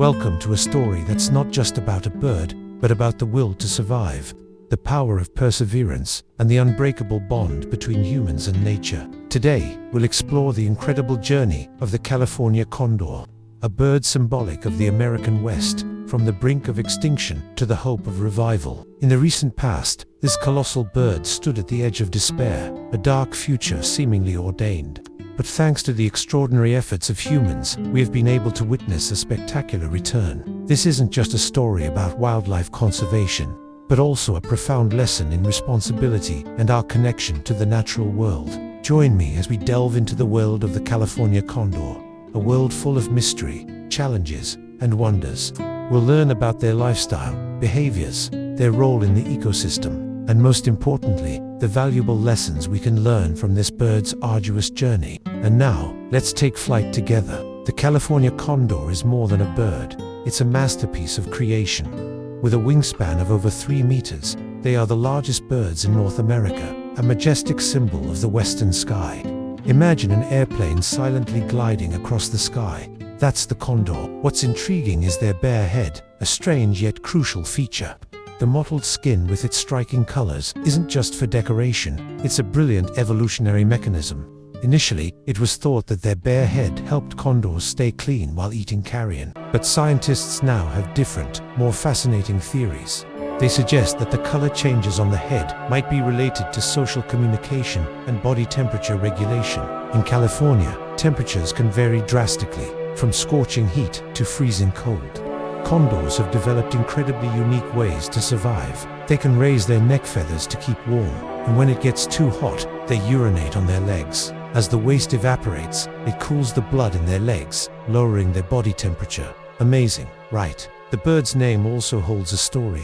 Welcome to a story that's not just about a bird, but about the will to survive, the power of perseverance, and the unbreakable bond between humans and nature. Today, we'll explore the incredible journey of the California Condor, a bird symbolic of the American West, from the brink of extinction to the hope of revival. In the recent past, this colossal bird stood at the edge of despair, a dark future seemingly ordained. But thanks to the extraordinary efforts of humans, we have been able to witness a spectacular return. This isn't just a story about wildlife conservation, but also a profound lesson in responsibility and our connection to the natural world. Join me as we delve into the world of the California Condor, a world full of mystery, challenges, and wonders. We'll learn about their lifestyle, behaviors, their role in the ecosystem, and most importantly, the valuable lessons we can learn from this bird's arduous journey. And now, let's take flight together. The California Condor is more than a bird. It's a masterpiece of creation. With a wingspan of over 3 meters, they are the largest birds in North America, a majestic symbol of the western sky. Imagine an airplane silently gliding across the sky. That's the condor. What's intriguing is their bare head, a strange yet crucial feature. The mottled skin with its striking colors isn't just for decoration, it's a brilliant evolutionary mechanism. Initially, it was thought that their bare head helped condors stay clean while eating carrion. But scientists now have different, more fascinating theories. They suggest that the color changes on the head might be related to social communication and body temperature regulation. In California, temperatures can vary drastically, from scorching heat to freezing cold. Condors have developed incredibly unique ways to survive. They can raise their neck feathers to keep warm, and when it gets too hot, they urinate on their legs. As the waste evaporates, it cools the blood in their legs, lowering their body temperature. Amazing, right? The bird's name also holds a story.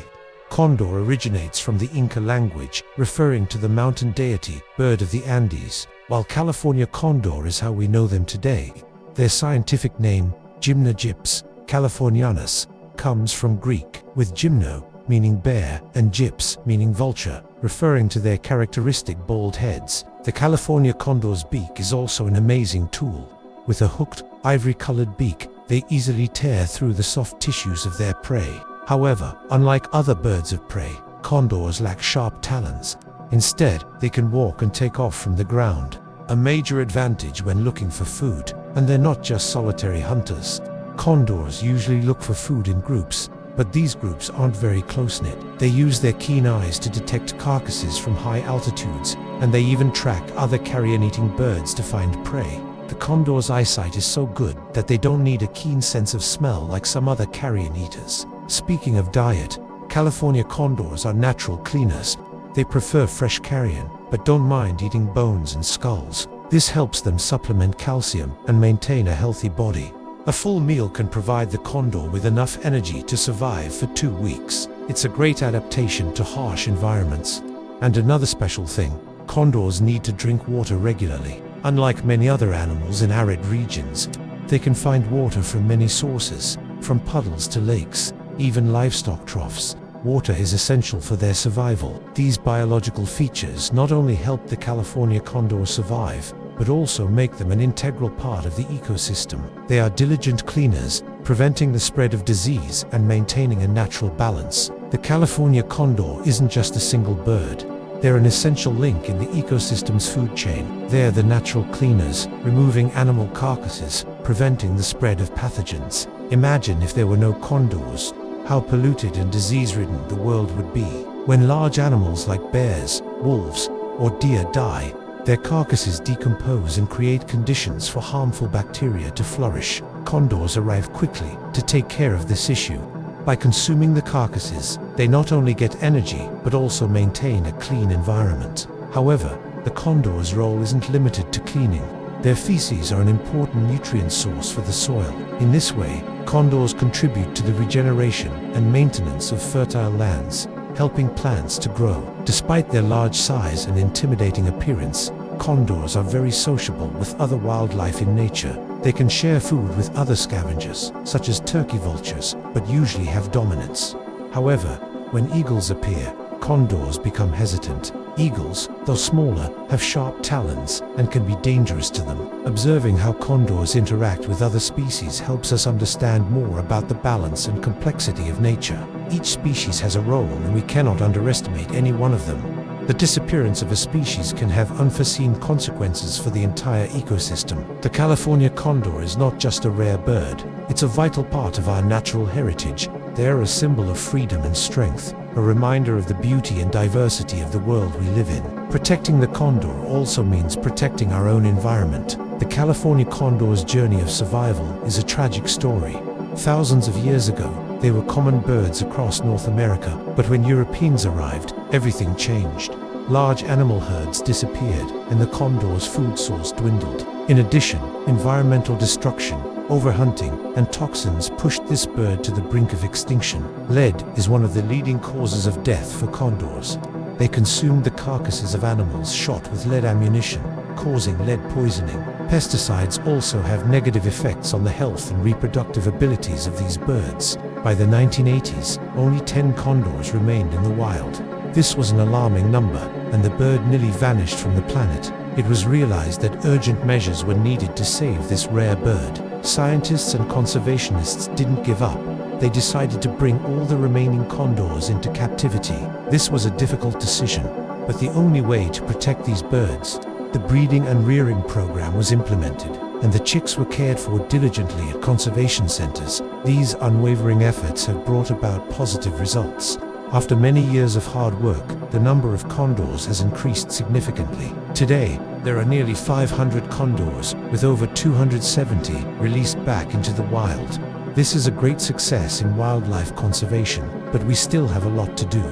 Condor originates from the Inca language, referring to the mountain deity, bird of the Andes, while California condor is how we know them today. Their scientific name, Gymnogyps californianus, comes from Greek, with gymno, meaning bear, and gyps, meaning vulture, referring to their characteristic bald heads. The California condor's beak is also an amazing tool. With a hooked, ivory-colored beak, they easily tear through the soft tissues of their prey. However, unlike other birds of prey, condors lack sharp talons. Instead, they can walk and take off from the ground, a major advantage when looking for food. And they're not just solitary hunters. Condors usually look for food in groups, but these groups aren't very close-knit. They use their keen eyes to detect carcasses from high altitudes, and they even track other carrion-eating birds to find prey. The condor's eyesight is so good that they don't need a keen sense of smell like some other carrion eaters. Speaking of diet, California condors are natural cleaners. They prefer fresh carrion, but don't mind eating bones and skulls. This helps them supplement calcium and maintain a healthy body. A full meal can provide the condor with enough energy to survive for 2 weeks. It's a great adaptation to harsh environments. And another special thing, condors need to drink water regularly. Unlike many other animals in arid regions, they can find water from many sources, from puddles to lakes, even livestock troughs. Water is essential for their survival. These biological features not only help the California condor survive, but also make them an integral part of the ecosystem. They are diligent cleaners, preventing the spread of disease and maintaining a natural balance. The California condor isn't just a single bird. They're an essential link in the ecosystem's food chain. They're the natural cleaners, removing animal carcasses, preventing the spread of pathogens. Imagine if there were no condors, how polluted and disease-ridden the world would be. When large animals like bears, wolves, or deer die, their carcasses decompose and create conditions for harmful bacteria to flourish. Condors arrive quickly to take care of this issue. By consuming the carcasses, they not only get energy, but also maintain a clean environment. However, the condor's role isn't limited to cleaning. Their feces are an important nutrient source for the soil. In this way, condors contribute to the regeneration and maintenance of fertile lands, helping plants to grow. Despite their large size and intimidating appearance, condors are very sociable with other wildlife in nature. They can share food with other scavengers, such as turkey vultures, but usually have dominance. However, when eagles appear, condors become hesitant. Eagles, though smaller, have sharp talons and can be dangerous to them. Observing how condors interact with other species helps us understand more about the balance and complexity of nature. Each species has a role, and we cannot underestimate any one of them. The disappearance of a species can have unforeseen consequences for the entire ecosystem. The California condor is not just a rare bird, it's a vital part of our natural heritage. They are a symbol of freedom and strength, a reminder of the beauty and diversity of the world we live in. Protecting the condor also means protecting our own environment. The California condor's journey of survival is a tragic story. Thousands of years ago, they were common birds across North America, but when Europeans arrived, everything changed. Large animal herds disappeared, and the condor's food source dwindled. In addition, environmental destruction, overhunting, and toxins pushed this bird to the brink of extinction. Lead is one of the leading causes of death for condors. They consumed the carcasses of animals shot with lead ammunition, causing lead poisoning. Pesticides also have negative effects on the health and reproductive abilities of these birds. By the 1980s, only 10 condors remained in the wild. This was an alarming number, and the bird nearly vanished from the planet. It was realized that urgent measures were needed to save this rare bird. Scientists and conservationists didn't give up. They decided to bring all the remaining condors into captivity. This was a difficult decision, but the only way to protect these birds. The breeding and rearing program was implemented, and the chicks were cared for diligently at conservation centers. These unwavering efforts have brought about positive results. After many years of hard work, the number of condors has increased significantly. Today, there are nearly 500 condors, with over 270 released back into the wild. This is a great success in wildlife conservation, but we still have a lot to do.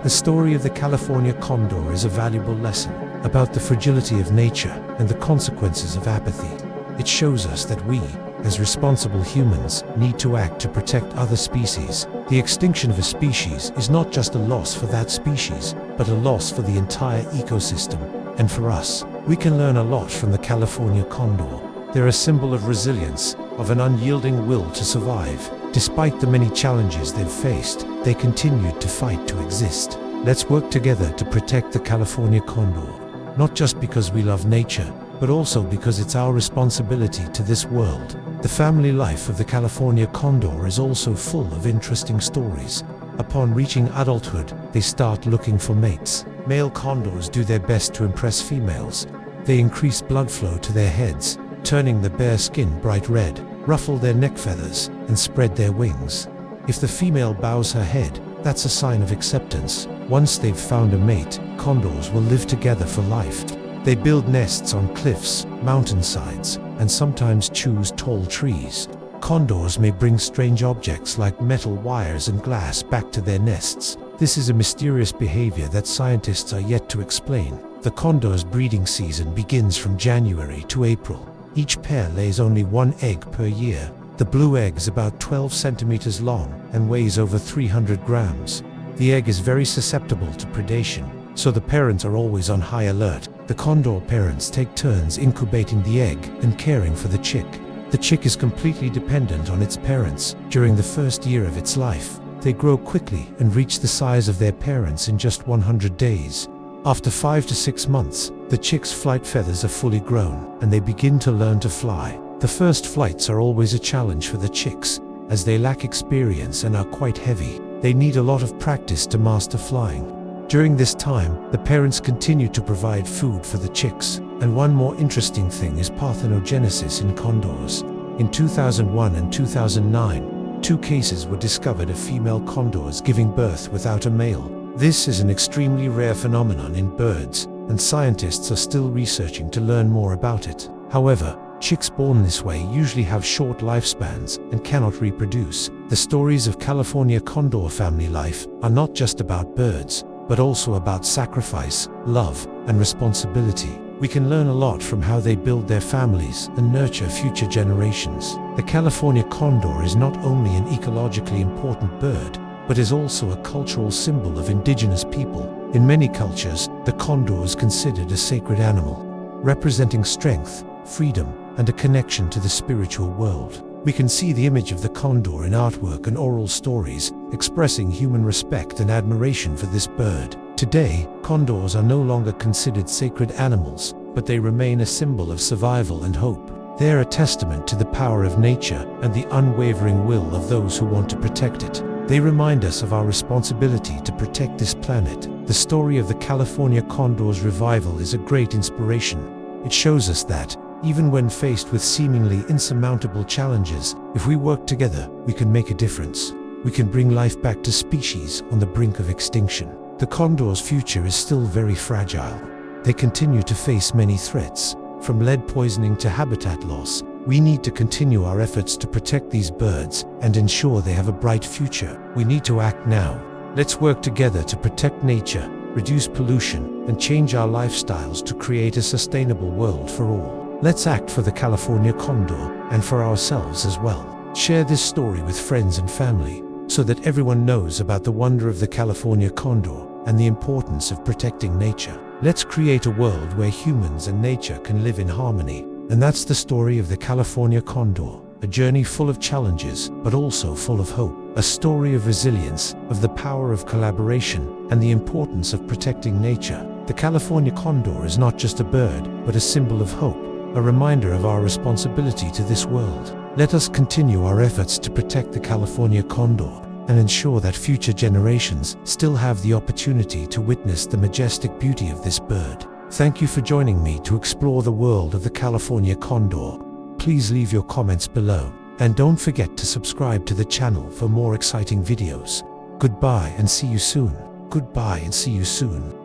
The story of the California condor is a valuable lesson about the fragility of nature and the consequences of apathy. It shows us that we, as responsible humans, need to act to protect other species. The extinction of a species is not just a loss for that species, but a loss for the entire ecosystem. And for us, we can learn a lot from the California condor. They're a symbol of resilience, of an unyielding will to survive. Despite the many challenges they've faced, they continued to fight to exist. Let's work together to protect the California condor, not just because we love nature, but also because it's our responsibility to this world. The family life of the California condor is also full of interesting stories. Upon reaching adulthood, they start looking for mates. Male condors do their best to impress females. They increase blood flow to their heads, turning the bare skin bright red, ruffle their neck feathers, and spread their wings. If the female bows her head, that's a sign of acceptance. Once they've found a mate, condors will live together for life. They build nests on cliffs, mountainsides, and sometimes choose tall trees. Condors may bring strange objects like metal wires and glass back to their nests. This is a mysterious behavior that scientists are yet to explain. The condor's breeding season begins from January to April. Each pair lays only one egg per year. The blue egg is about 12 centimeters long and weighs over 300 grams. The egg is very susceptible to predation, so the parents are always on high alert. The condor parents take turns incubating the egg and caring for the chick. The chick is completely dependent on its parents. During the first year of its life, they grow quickly and reach the size of their parents in just 100 days. After 5 to 6 months, the chick's flight feathers are fully grown, and they begin to learn to fly. The first flights are always a challenge for the chicks, as they lack experience and are quite heavy. They need a lot of practice to master flying. During this time, the parents continue to provide food for the chicks. And one more interesting thing is parthenogenesis in condors. In 2001 and 2009, 2 cases were discovered of female condors giving birth without a male. This is an extremely rare phenomenon in birds, and scientists are still researching to learn more about it. However, chicks born this way usually have short lifespans and cannot reproduce. The stories of California condor family life are not just about birds, but also about sacrifice, love, and responsibility. We can learn a lot from how they build their families and nurture future generations. The California condor is not only an ecologically important bird, but is also a cultural symbol of indigenous people. In many cultures, the condor is considered a sacred animal, representing strength, freedom, and a connection to the spiritual world. We can see the image of the condor in artwork and oral stories, expressing human respect and admiration for this bird. Today, condors are no longer considered sacred animals, but they remain a symbol of survival and hope. They are a testament to the power of nature and the unwavering will of those who want to protect it. They remind us of our responsibility to protect this planet. The story of the California Condor's revival is a great inspiration. It shows us that, even when faced with seemingly insurmountable challenges, if we work together, we can make a difference. We can bring life back to species on the brink of extinction. The condor's future is still very fragile. They continue to face many threats, from lead poisoning to habitat loss. We need to continue our efforts to protect these birds and ensure they have a bright future. We need to act now. Let's work together to protect nature, reduce pollution, and change our lifestyles to create a sustainable world for all. Let's act for the California condor and for ourselves as well. Share this story with friends and family so that everyone knows about the wonder of the California condor and the importance of protecting nature. Let's create a world where humans and nature can live in harmony. And that's the story of the California condor, a journey full of challenges, but also full of hope. A story of resilience, of the power of collaboration, and the importance of protecting nature. The California condor is not just a bird, but a symbol of hope, a reminder of our responsibility to this world. Let us continue our efforts to protect the California condor and ensure that future generations still have the opportunity to witness the majestic beauty of this bird. Thank you for joining me to explore the world of the California condor. Please leave your comments below, and don't forget to subscribe to the channel for more exciting videos. Goodbye and see you soon. Goodbye and see you soon.